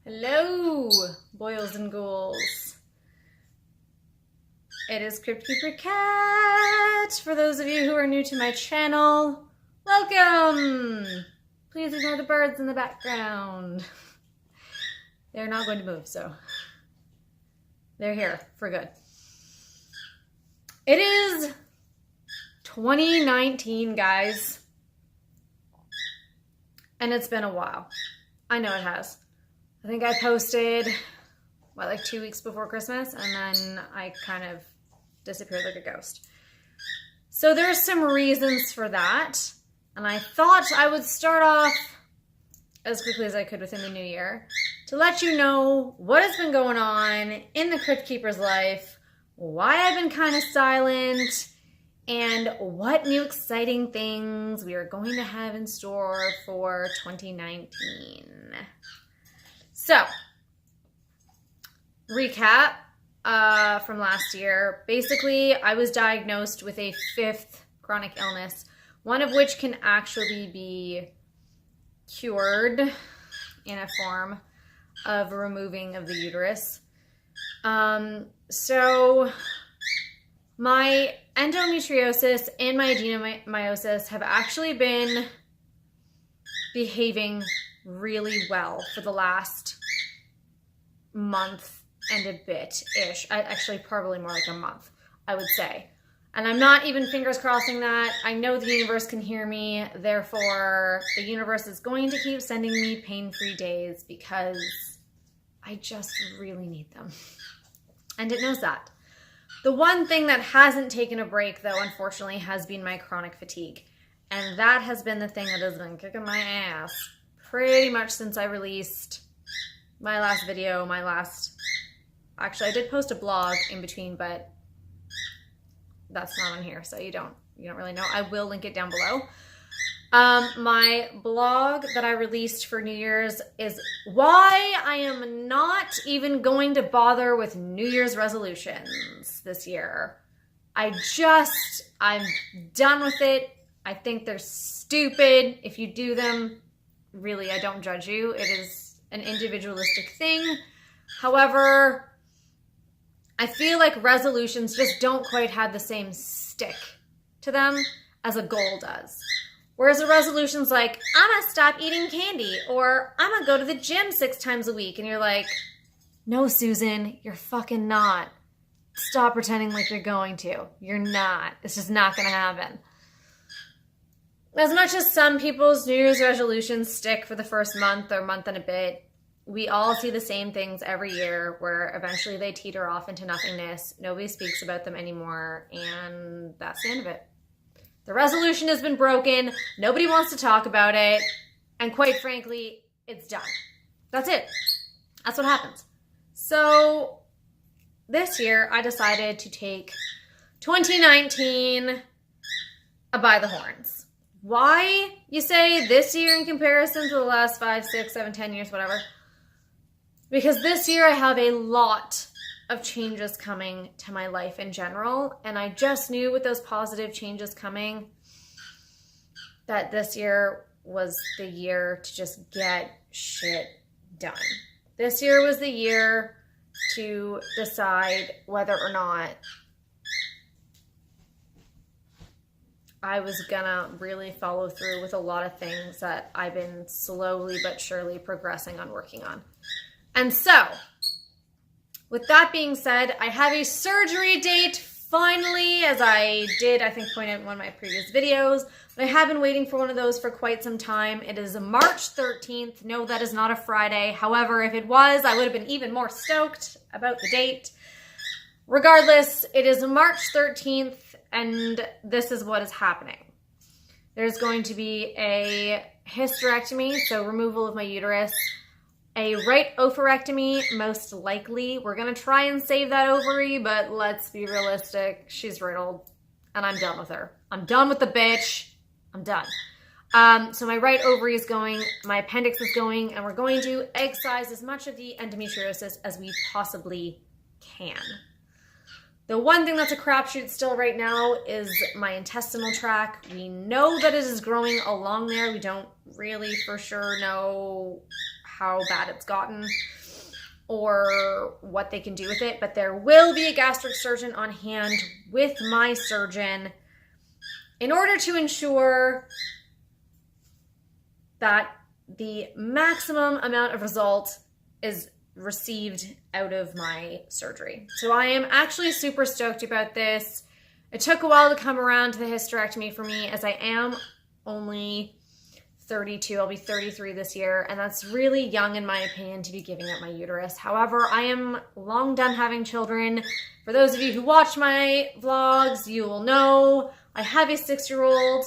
Hello, boils and ghouls. It is Crypt Keeper Cat. For those of you who are new to my channel, welcome. Please ignore the birds in the background. They're not going to move, so they're here for good. It is 2019, guys, and it's been a while. I know it has. I think I posted, like 2 weeks before Christmas, and then I kind of disappeared like a ghost. So there's some reasons for that, and I thought I would start off as quickly as I could within the new year to let you know what has been going on in the Crypt Keeper's life, why I've been kind of silent, and what new exciting things we are going to have in store for 2019. So, recap from last year. Basically, I was diagnosed with a 5th chronic illness, one of which can actually be cured in a form of removing of the uterus. So, my endometriosis and my adenomyosis have actually been behaving really well for the last month and a bit-ish. Actually, probably more like a month, I would say. And I'm not even fingers crossing that. I know the universe can hear me. Therefore, the universe is going to keep sending me pain-free days because I just really need them. And it knows that. The one thing that hasn't taken a break, though, unfortunately, has been my chronic fatigue. And that has been the thing that has been kicking my ass pretty much since I released my last video, actually I did post a blog in between, but that's not on here, so you don't really know. I will link it down below. My blog that I released for New Year's is why I am not even going to bother with New Year's resolutions this year. I'm done with it. I think they're stupid. If you do them, really, I don't judge you. It is an individualistic thing. However, I feel like resolutions just don't quite have the same stick to them as a goal does. Whereas a resolution's like, I'm gonna stop eating candy, or I'm gonna go to the gym 6 times a week. And you're like, no, Susan, you're fucking not. Stop pretending like you're going to. You're not. It's just not gonna happen. As much as some people's New Year's resolutions stick for the first month or month and a bit, we all see the same things every year where eventually they teeter off into nothingness. Nobody speaks about them anymore, and that's the end of it. The resolution has been broken. Nobody wants to talk about it. And quite frankly, it's done. That's it. That's what happens. So this year, I decided to take 2019 by the horns. Why, you say, this year in comparison to the last 5, 6, 7, 10 years, whatever? Because this year I have a lot of changes coming to my life in general, and I just knew with those positive changes coming that this year was the year to just get shit done. This year was the year to decide whether or not I was gonna really follow through with a lot of things that I've been slowly but surely progressing on working on. And so, with that being said, I have a surgery date finally, as I did, I think, point out in one of my previous videos. But I have been waiting for one of those for quite some time. It is March 13th. No, that is not a Friday. However, if it was, I would have been even more stoked about the date. Regardless, it is March 13th. And this is what is happening. There's going to be a hysterectomy, so removal of my uterus, a right ovarectomy, most likely. We're going to try and save that ovary, but let's be realistic. She's riddled, and I'm done with her. I'm done with the bitch. I'm done. So my right ovary is going, my appendix is going, and we're going to excise as much of the endometriosis as we possibly can. The one thing that's a crapshoot still right now is my intestinal tract. We know that it is growing along there. We don't really for sure know how bad it's gotten or what they can do with it, but there will be a gastric surgeon on hand with my surgeon in order to ensure that the maximum amount of result is received out of my surgery. So I am actually super stoked about this. It took a while to come around to the hysterectomy for me, as I am only 32. I'll be 33 this year, and that's really young in my opinion to be giving up my uterus. However, I am long done having children. For those of you who watch my vlogs, you will know I have a 6-year-old.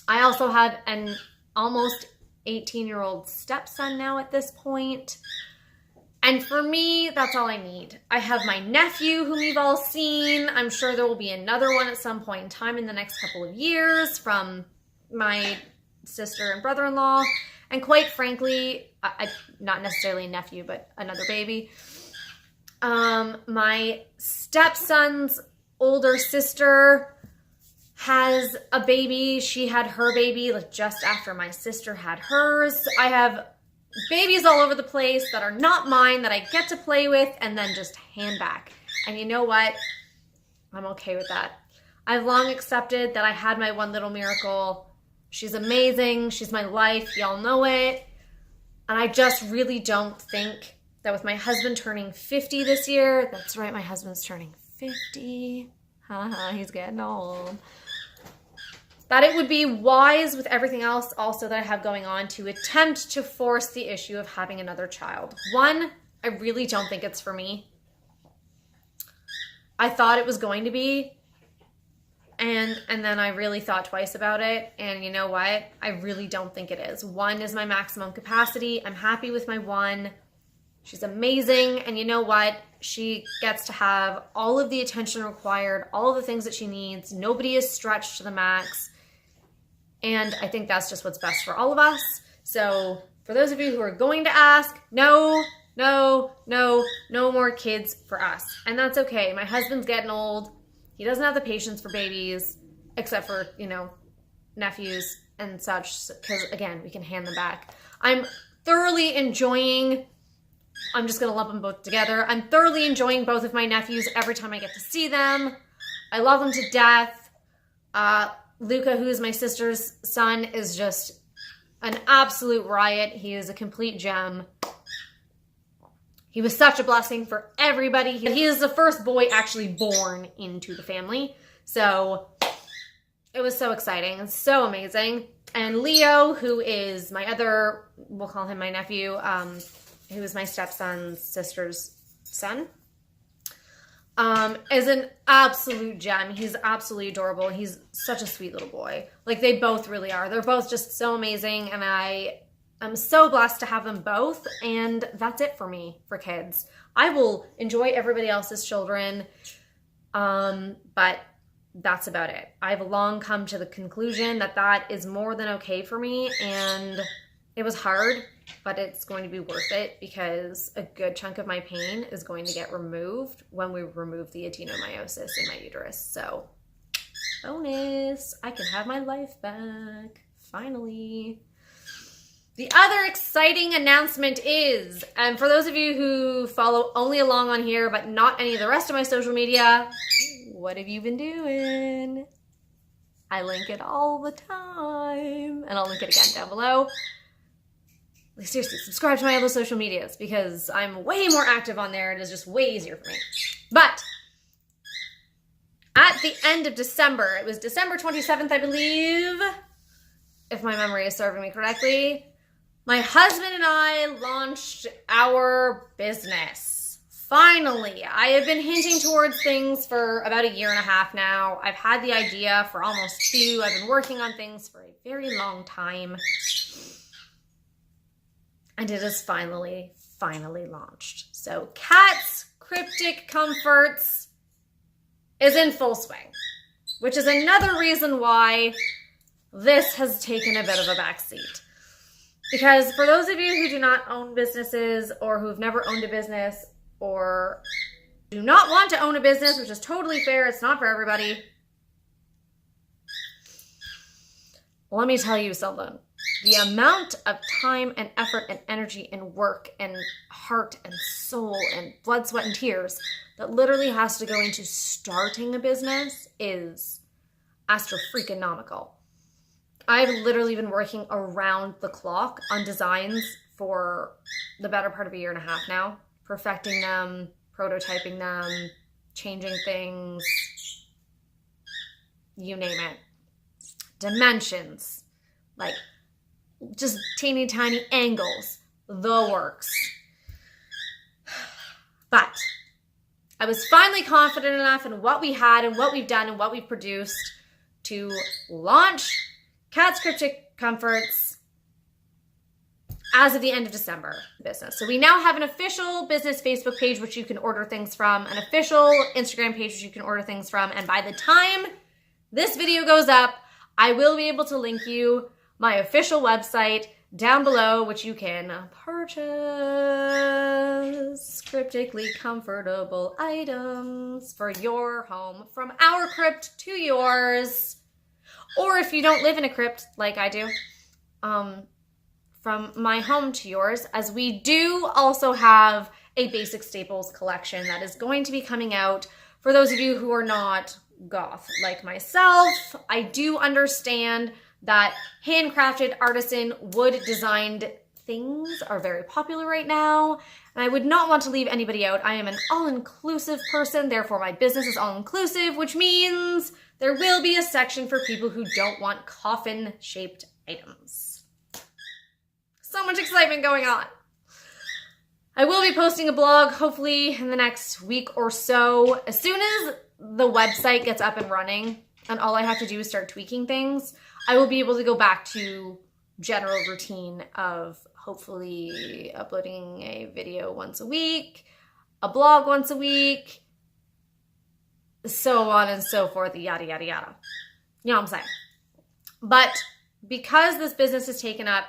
I also have an almost 18-year-old stepson now at this point. And for me, that's all I need. I have my nephew, whom you've all seen. I'm sure there will be another one at some point in time in the next couple of years from my sister and brother-in-law. And quite frankly, not necessarily a nephew, but another baby. My stepson's older sister has a baby. She had her baby like just after my sister had hers. I have babies all over the place that are not mine that I get to play with and then just hand back. And you know what? I'm okay with that. I've long accepted that I had my one little miracle. She's amazing. She's my life. Y'all know it. And I just really don't think that with my husband turning 50 this year, that's right, my husband's turning 50. Haha, he's getting old. That it would be wise with everything else also that I have going on to attempt to force the issue of having another child. One, I really don't think it's for me. I thought it was going to be, and then I really thought twice about it, and you know what? I really don't think it is. 1 is my maximum capacity. I'm happy with my 1. She's amazing, and you know what? She gets to have all of the attention required, all of the things that she needs. Nobody is stretched to the max. And I think that's just what's best for all of us. So for those of you who are going to ask, no more kids for us. And that's okay. My husband's getting old. He doesn't have the patience for babies, except for, you know, nephews and such. Because again, we can hand them back. I'm thoroughly enjoying, I'm just going to lump them both together. I'm thoroughly enjoying both of my nephews every time I get to see them. I love them to death. Luca, who is my sister's son, is just an absolute riot. He is a complete gem. He was such a blessing for everybody. He is the first boy actually born into the family. So it was so exciting and so amazing. And Leo, who is my other, we'll call him my nephew, who is my stepson's sister's son, is an absolute gem. He's absolutely adorable. He's such a sweet little boy. Like, they both really are. They're both just so amazing, and I'm so blessed to have them both, and that's it for me for kids. I will enjoy everybody else's children, but that's about it. I've long come to the conclusion that that is more than okay for me, and it was hard, but it's going to be worth it because a good chunk of my pain is going to get removed when we remove the adenomyosis in my uterus. So, bonus, I can have my life back, finally. The other exciting announcement is, and for those of you who follow only along on here, but not any of the rest of my social media, what have you been doing? I link it all the time, and I'll link it again down below. Like, seriously, subscribe to my other social medias because I'm way more active on there. It is just way easier for me. But at the end of December, it was December 27th, I believe, if my memory is serving me correctly, my husband and I launched our business. Finally, I have been hinting towards things for about 1.5 years now. I've had the idea for almost 2. I've been working on things for a very long time. And it is finally launched. So Kat's Cryptic Comforts is in full swing, which is another reason why this has taken a bit of a backseat. Because for those of you who do not own businesses or who've never owned a business or do not want to own a business, which is totally fair, it's not for everybody. Let me tell you something. the amount of time and effort and energy and work and heart and soul and blood, sweat, and tears that literally has to go into starting a business is astro-freaking-nomical. I've literally been working around the clock on designs for the better part of a year and a half now, perfecting them, prototyping them, changing things, you name it. Dimensions, like just teeny tiny angles, the works. But I was finally confident enough in what we had and what we've done and what we've produced to launch Cat's Cryptic Comforts as of the end of December business. So we now have an official business Facebook page, which you can order things from, an official Instagram page, which you can order things from. And by the time this video goes up, I will be able to link you my official website down below, which you can purchase cryptically comfortable items for your home, from our crypt to yours. Or if you don't live in a crypt like I do, from my home to yours, as we do also have a basic staples collection that is going to be coming out for those of you who are not goth like myself. I do understand that handcrafted, artisan, wood designed things are very popular right now, and I would not want to leave anybody out. I am an all-inclusive person, therefore my business is all-inclusive, which means there will be a section for people who don't want coffin-shaped items. So much excitement going on. I will be posting a blog hopefully in the next week or so. As soon as the website gets up and running and all I have to do is start tweaking things, I will be able to go back to general routine of hopefully uploading a video once a week, a blog once a week, so on and so forth, yada, yada, yada. You know what I'm saying? But because this business has taken up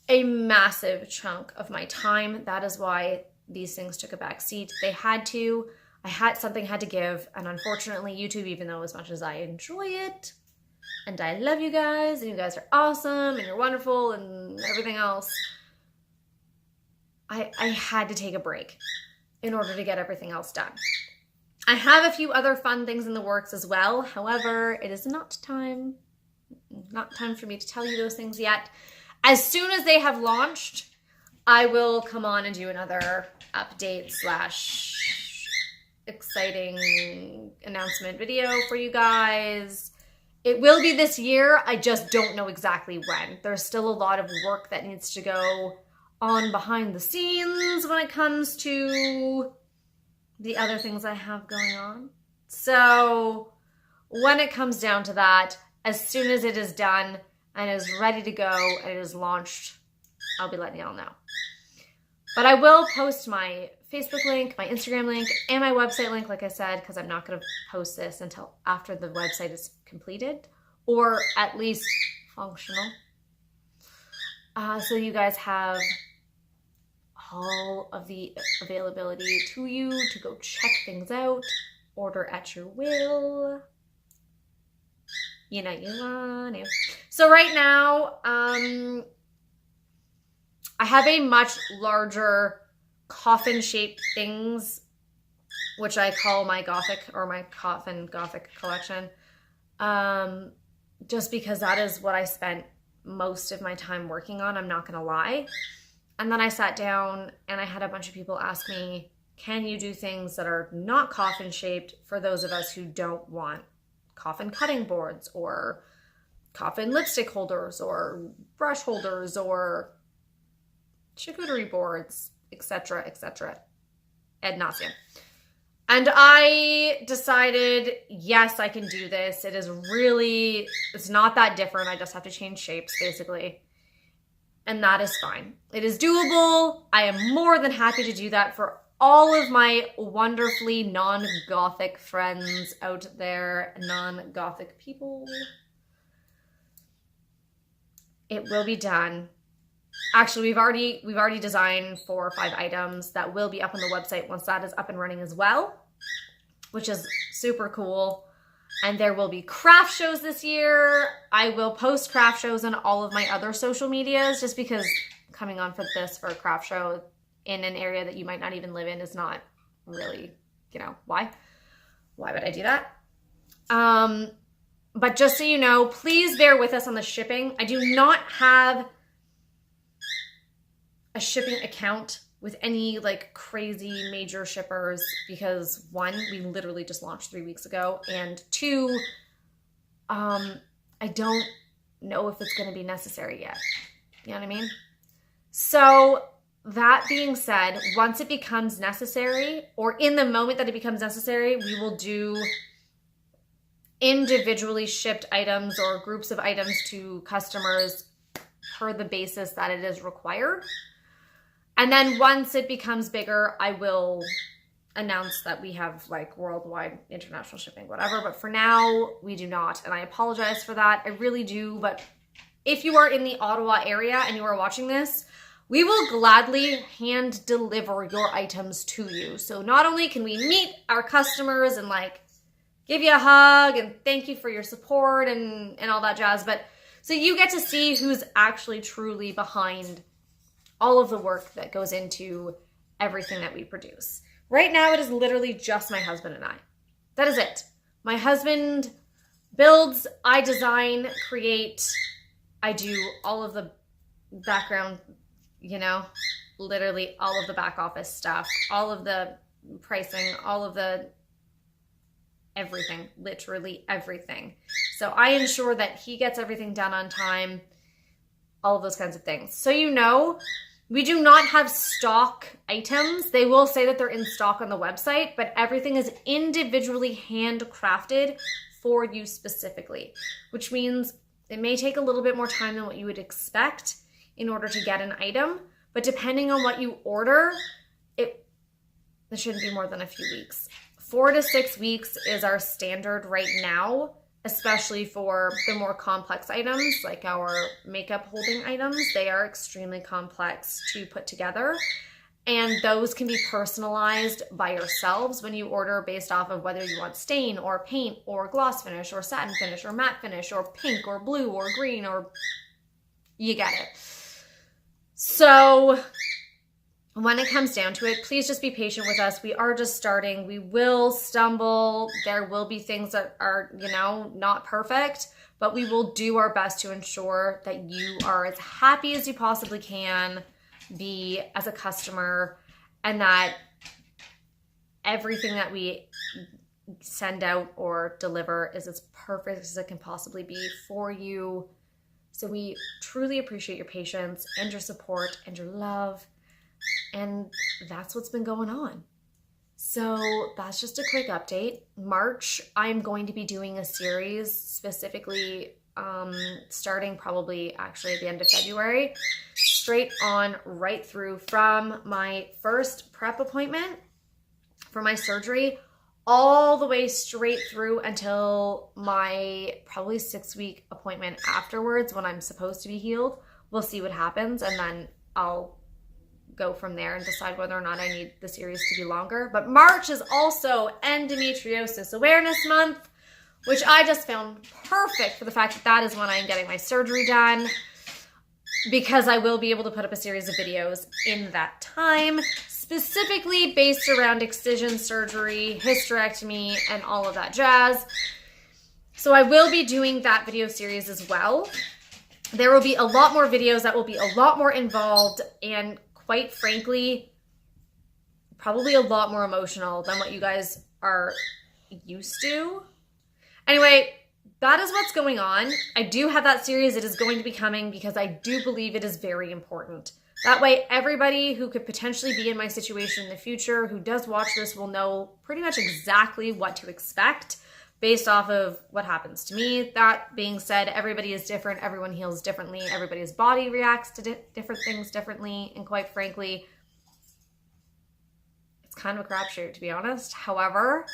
a massive chunk of my time, that is why these things took a back seat. They had to. Something had to give. And unfortunately, YouTube, even though as much as I enjoy it, and I love you guys, and you guys are awesome, and you're wonderful, and everything else, I had to take a break in order to get everything else done. I have a few other fun things in the works as well. However, it is not time for me to tell you those things yet. As soon as they have launched, I will come on and do another update / exciting announcement video for you guys. It will be this year. I just don't know exactly when. There's still a lot of work that needs to go on behind the scenes when it comes to the other things I have going on. So when it comes down to that, as soon as it is done and is ready to go and it is launched, I'll be letting y'all know. But I will post my Facebook link, my Instagram link, and my website link, like I said, because I'm not going to post this until after the website is completed, or at least functional. So you guys have all of the availability to you to go check things out, order at your will. You know you want to. So right now, I have a much larger coffin-shaped things, which I call my gothic or my coffin gothic collection, just because that is what I spent most of my time working on, I'm not gonna lie. And then I sat down and I had a bunch of people ask me, can you do things that are not coffin-shaped for those of us who don't want coffin cutting boards or coffin lipstick holders or brush holders or charcuterie boards, etc., ad nauseum. And I decided, yes, I can do this. It's not that different. I just have to change shapes, basically. And that is fine. It is doable. I am more than happy to do that for all of my wonderfully non-gothic friends out there, non-gothic people. It will be done. Actually, we've already designed 4 or 5 items that will be up on the website once that is up and running as well, which is super cool. And there will be craft shows this year. I will post craft shows on all of my other social medias just because coming on for a craft show in an area that you might not even live in is not really, why? Why would I do that? But just so you know, please bear with us on the shipping. I do not have a shipping account with any like crazy major shippers because one, we literally just launched 3 weeks ago, and two, I don't know if it's going to be necessary yet. You know what I mean? So that being said, once it becomes necessary, or in the moment that it becomes necessary, we will do individually shipped items or groups of items to customers per the basis that it is required. And then once it becomes bigger, I will announce that we have like worldwide international shipping, whatever. But for now, we do not. And I apologize for that. I really do. But if you are in the Ottawa area and you are watching this, we will gladly hand deliver your items to you. So not only can we meet our customers and like give you a hug and thank you for your support and all that jazz, but so you get to see who's actually truly behind all of the work that goes into everything that we produce. Right now, it is literally just my husband and I. That is it. My husband builds, I design, create, I do all of the background, literally all of the back office stuff, all of the pricing, all of the everything, literally everything. So I ensure that he gets everything done on time, all of those kinds of things. So we do not have stock items. They will say that they're in stock on the website, but everything is individually handcrafted for you specifically, which means it may take a little bit more time than what you would expect in order to get an item. But depending on what you order, it shouldn't be more than a few weeks. 4 to 6 weeks is our standard right now, especially for the more complex items like our makeup holding items. They are extremely complex to put together, and those can be personalized by yourselves when you order based off of whether you want stain or paint or gloss finish or satin finish or matte finish or pink or blue or green, or you get it. So when it comes down to it, please just be patient with us. We are just starting. We will stumble. There will be things that are, not perfect, but we will do our best to ensure that you are as happy as you possibly can be as a customer, and that everything that we send out or deliver is as perfect as it can possibly be for you. So we truly appreciate your patience and your support and your love. And that's what's been going on. So that's just a quick update. March, I'm going to be doing a series specifically starting probably actually at the end of February, straight on right through from my first prep appointment for my surgery all the way straight through until my probably 6-week appointment afterwards when I'm supposed to be healed. We'll see what happens, and then I'll go from there and decide whether or not I need the series to be longer. But March is also Endometriosis Awareness Month, which I just found perfect for the fact that that is when I'm getting my surgery done, because I will be able to put up a series of videos in that time, specifically based around excision surgery, hysterectomy, and all of that jazz. So I will be doing that video series as well. There will be a lot more videos that will be a lot more involved and, quite frankly, probably a lot more emotional than what you guys are used to. Anyway, that is what's going on. I do have that series. It is going to be coming because I do believe it is very important. That way, everybody who could potentially be in my situation in the future who does watch this will know pretty much exactly what to expect based off of what happens to me. That being said, everybody is different. Everyone heals differently. Everybody's body reacts to different things differently. And quite frankly, it's kind of a crapshoot, to be honest. However,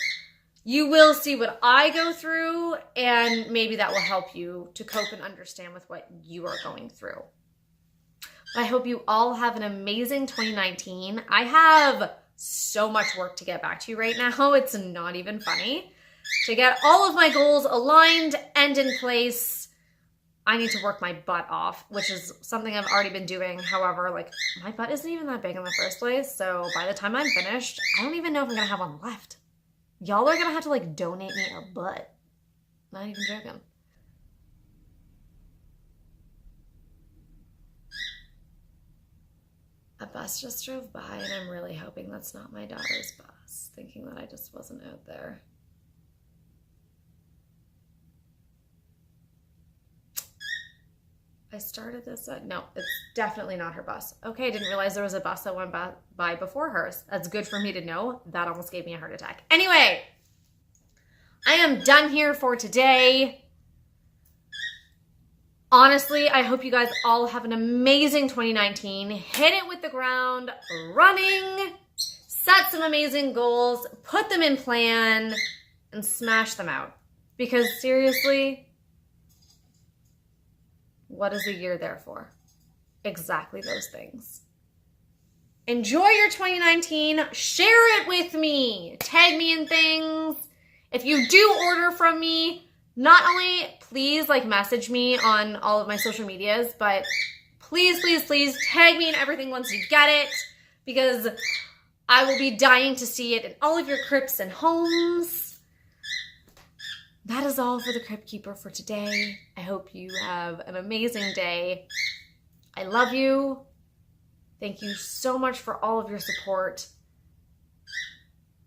you will see what I go through, and maybe that will help you to cope and understand with what you are going through. I hope you all have an amazing 2019. I have so much work to get back to right now. It's not even funny. to get all of my goals aligned and in place, I need to work my butt off, which is something I've already been doing. However, like, my butt isn't even that big in the first place. So by the time I'm finished, I don't even know if I'm going to have one left. Y'all are going to have to like donate me a butt. Not even joking. A bus just drove by and I'm really hoping that's not my daughter's bus, thinking that I just wasn't out there. I started this, no, it's definitely not her bus. Okay, I didn't realize there was a bus that went by before hers. That's good for me to know. That almost gave me a heart attack. Anyway, I am done here for today. Honestly, I hope you guys all have an amazing 2019. Hit it with the ground running, set some amazing goals, put them in plan, and smash them out. Because seriously, what is a year there for? Exactly those things. Enjoy your 2019. Share it with me. Tag me in things. If you do order from me, not only please like message me on all of my social medias, but please, please, please tag me in everything once you get it, because I will be dying to see it in all of your crypts and homes. That is all for the Crypt Keeper for today. I hope you have an amazing day. I love you. Thank you so much for all of your support.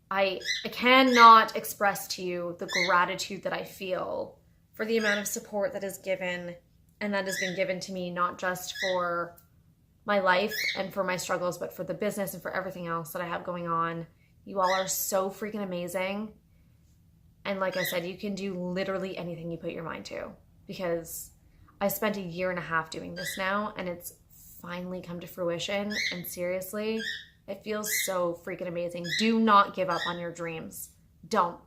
I cannot express to you the gratitude that I feel for the amount of support that is given and that has been given to me, not just for my life and for my struggles, but for the business and for everything else that I have going on. You all are so freaking amazing. And like I said, you can do literally anything you put your mind to, because I spent 1.5 years doing this now and it's finally come to fruition. And seriously, it feels so freaking amazing. Do not give up on your dreams. Don't.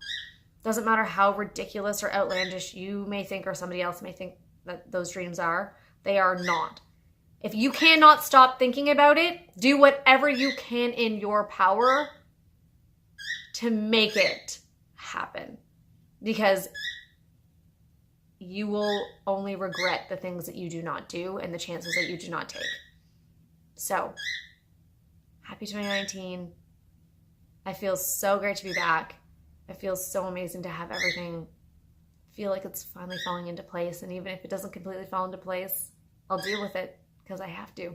Doesn't matter how ridiculous or outlandish you may think or somebody else may think that those dreams are. They are not. If you cannot stop thinking about it, do whatever you can in your power to make it happen. Because you will only regret the things that you do not do and the chances that you do not take. So, happy 2019. I feel so great to be back. It feels so amazing to have everything feel like it's finally falling into place. And even if it doesn't completely fall into place, I'll deal with it because I have to.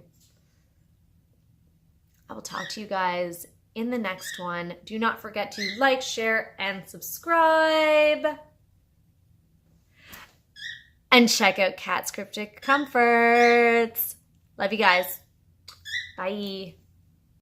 I will talk to you guys in the next one. Do not forget to like, share, and subscribe. And check out Kat's Cryptic Comforts. Love you guys. Bye.